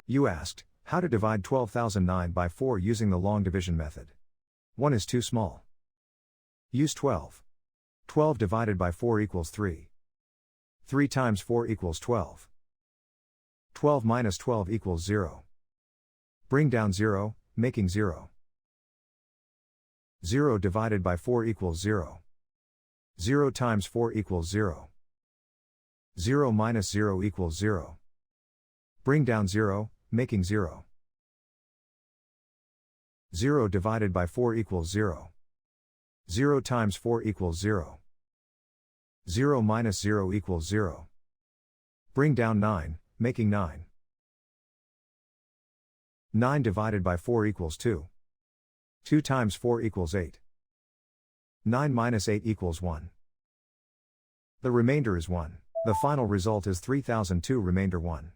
You asked, how to divide 12,009 by 4 using the long division method. 1 is too small. Use 12. 12 divided by 4 equals 3. 3 times 4 equals 12. 12 minus 12 equals 0. Bring down 0, making 0. 0 divided by 4 equals 0. 0 times 4 equals 0. 0 minus 0 equals 0. Bring down 0, making 0. 0 divided by 4 equals 0. 0 times 4 equals 0. 0 minus 0 equals 0. Bring down 9, making 9. 9 divided by 4 equals 2. 2 times 4 equals 8. 9 minus 8 equals 1. The remainder is 1. The final result is 3002 remainder 1.